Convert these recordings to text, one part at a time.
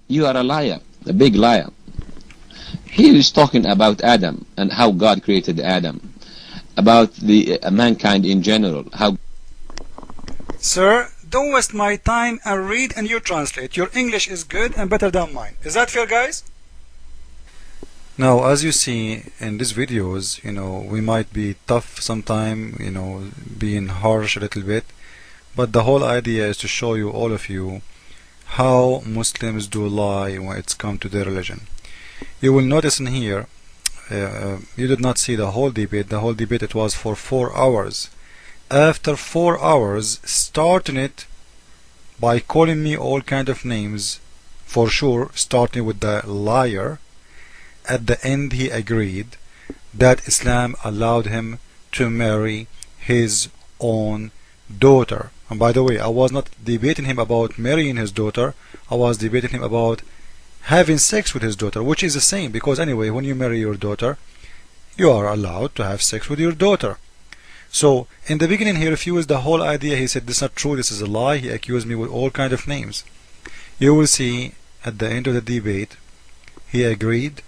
You are a liar, a big liar. He is talking about Adam and how God created Adam, about the mankind in general. How. Sir, don't waste my time and read and you translate. Your English is good and better than mine. Is that fair, guys? Now, as you see in these videos, we might be tough sometime, being harsh a little bit, but the whole idea is to show you, all of you, how Muslims do lie when it's come to their religion. You will notice in here, you did not see the whole debate. The whole debate, it was for 4 hours. After 4 hours, starting it by calling me all kind of names, for sure, starting with the liar, at the end he agreed that Islam allowed him to marry his own daughter. And by the way, I was not debating him about marrying his daughter, I was debating him about having sex with his daughter, which is the same, because anyway, when you marry your daughter, you are allowed to have sex with your daughter. So in the beginning he refused the whole idea. He said, this is not true, this is a lie. He accused me with all kind of names. You will see at the end of the debate he agreed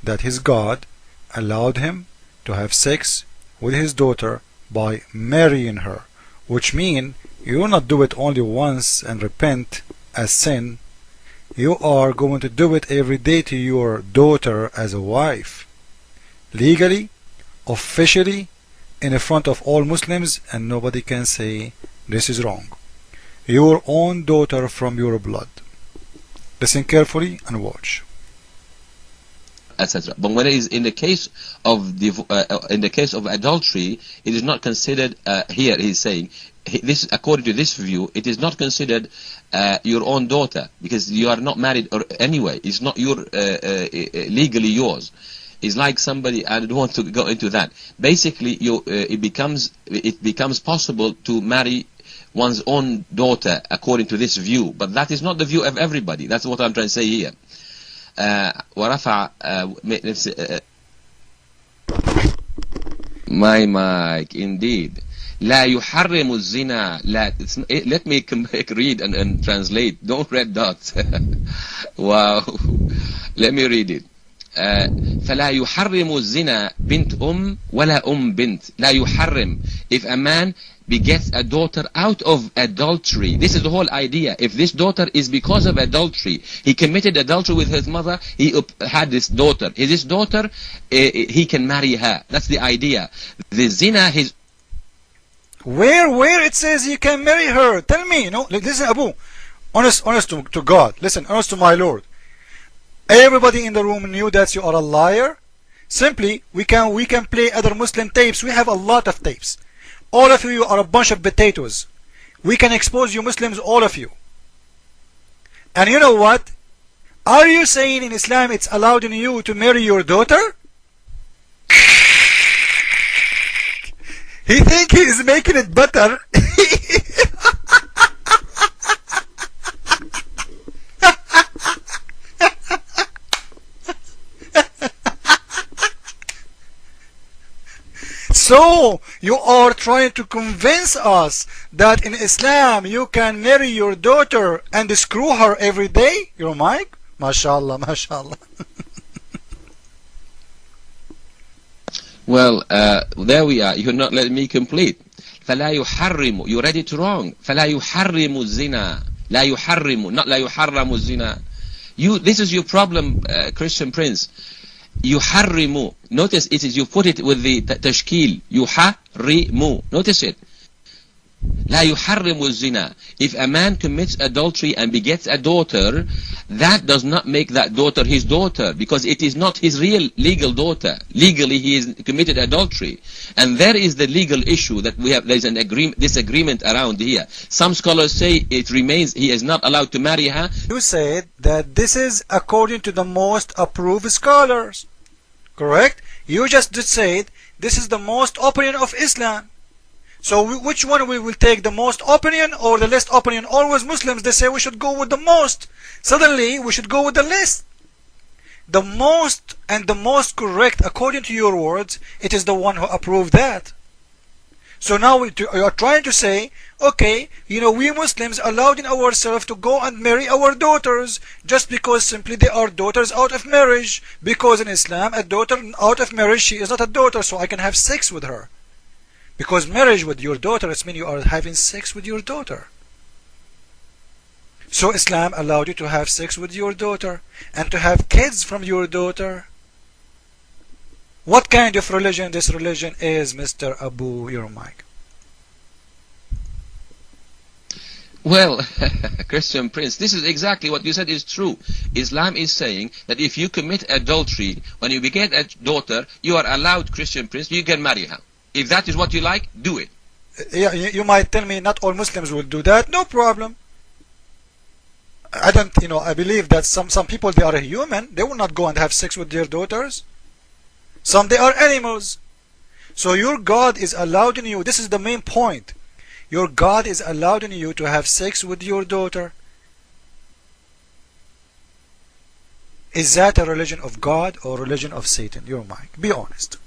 that his God allowed him to have sex with his daughter by marrying her, which means you will not do it only once and repent as sin. You are going to do it every day to your daughter as a wife, legally, officially, in front of all Muslims, and nobody can say this is wrong. Your own daughter from your blood. Listen carefully and watch. Etc. But when it is in the case of adultery, it is not considered. Here he's saying this, according to this view, it is not considered your own daughter, because you are not married or anyway. It's not your legally yours. It's like somebody. I don't want to go into that. Basically, it becomes possible to marry one's own daughter according to this view, but that is not the view of everybody. That's what I'm trying to say here. ورفع my mic indeed. لا يحرم الزنا. Let me read and translate. Don't red dots. Wow. Let me read it. فلا يحرم الزنا بنت ولا بنت. لا يحرم. If a man begets a daughter out of adultery, this is the whole idea. If this daughter is because of adultery, he committed adultery with his mother, he had this daughter. This daughter, he can marry her. That's the idea. The zina, Where it says you can marry her? Tell me. No, listen, Abu. Honest to God. Listen, honest to my Lord. Everybody in the room knew that you are a liar. Simply, we can play other Muslim tapes. We have a lot of tapes. All of you are a bunch of potatoes. We can expose you Muslims, all of you. And you know what? Are you saying in Islam it's allowed in you to marry your daughter? He think he is making it better. So, you are trying to convince us that in Islam you can marry your daughter and screw her every day? Your mic? MashaAllah, MashaAllah. Well, there we are. You're not letting me complete. فلا يحرم. You read it wrong. فلا يحرم الزنا. لا يحرم. Not لا يحرم الزنا. This is your problem, Christian Prince. يحرم. Notice it is, you put it with the tashkil. يحرم. Notice it. لا يحرم الزنا. If a man commits adultery and begets a daughter, that does not make that daughter his daughter, because it is not his real legal daughter. Legally he has committed adultery, and there is the legal issue that we have. There is an disagreement around here. Some scholars say it remains, he is not allowed to marry her. You said that this is according to the most approved scholars, correct? You just said this is the most opinion of Islam. So which one we will take, the most opinion or the least opinion? Always Muslims, they say we should go with the most. Suddenly we should go with the least. The most and the most correct, according to your words, it is the one who approved that. So now you are trying to say, okay, we Muslims allowed in ourselves to go and marry our daughters just because simply they are daughters out of marriage. Because in Islam, a daughter out of marriage, she is not a daughter, so I can have sex with her. Because marriage with your daughter, it means you are having sex with your daughter. So Islam allowed you to have sex with your daughter and to have kids from your daughter. What kind of religion this religion is, Mr. Abu, your mic? Well, Christian Prince, this is exactly what you said is true. Islam is saying that if you commit adultery, when you beget a daughter, you are allowed, Christian Prince, you can marry her. If that is what you like, do it. Yeah, you might tell me not all Muslims will do that. No problem. I don't, I believe that some people, they are human. They will not go and have sex with their daughters. Some, they are animals. So your God is allowed in you. This is the main point. Your God is allowed in you to have sex with your daughter. Is that a religion of God or religion of Satan? Your mic. Be honest.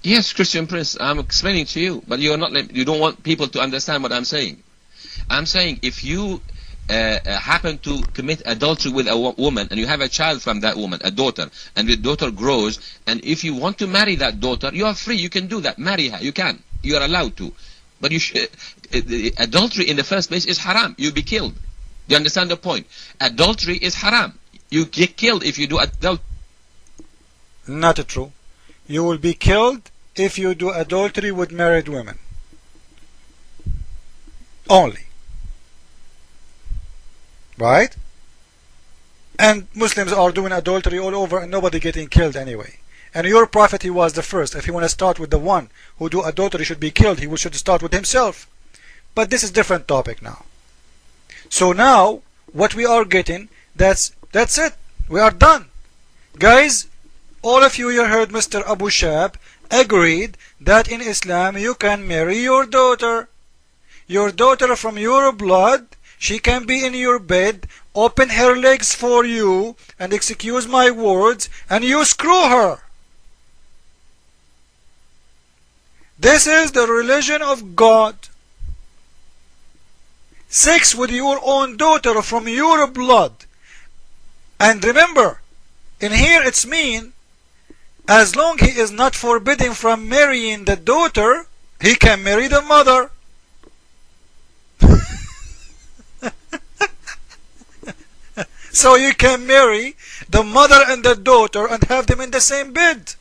Yes, Christian Prince, I'm explaining to you, but you don't want people to understand what I'm saying. I'm saying if you happen to commit adultery with a woman and you have a child from that woman, a daughter, and the daughter grows, and if you want to marry that daughter, you are free, you can do that, marry her, you can, you are allowed to. But adultery in the first place is haram, you'll be killed. Do you understand the point? Adultery is haram, you get killed if you do adultery. Not true. You will be killed if you do adultery with married women. Only. Right? And Muslims are doing adultery all over and nobody getting killed anyway. And your prophet, he was the first. If you want to start with the one who do adultery should be killed, he should start with himself. But this is different topic now. So now, what we are getting, that's it. We are done. Guys, all of you heard Mr. Abu Shab agreed that in Islam you can marry your daughter. Your daughter from your blood. She can be in your bed, open her legs for you, and excuse my words, and you screw her. This is the religion of God. Sex with your own daughter from your blood. And remember, in here it's mean, as long he is not forbidden from marrying the daughter, he can marry the mother. So you can marry the mother and the daughter and have them in the same bed.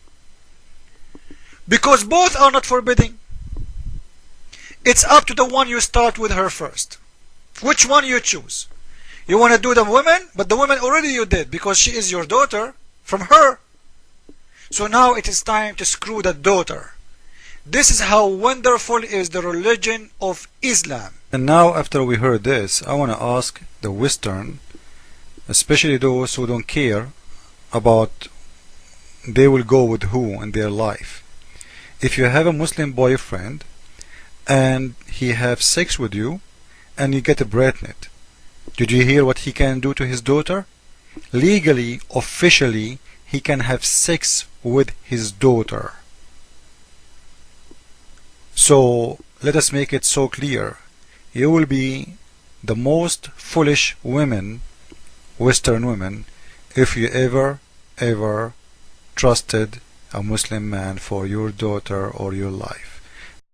Because both are not forbidden. It's up to the one you start with her first. Which one you choose. You want to do the woman, but the woman already you did because she is your daughter from her. So now it is time to screw the daughter. This is how wonderful is the religion of Islam. And now after we heard this, I want to ask the Western, especially those who don't care about they will go with who in their life. If you have a Muslim boyfriend and he have sex with you and you get pregnant, did you hear what he can do to his daughter? Legally, officially, he can have sex with his daughter. So let us make it so clear. You will be the most foolish women, Western women, if you ever trusted a Muslim man for your daughter or your life.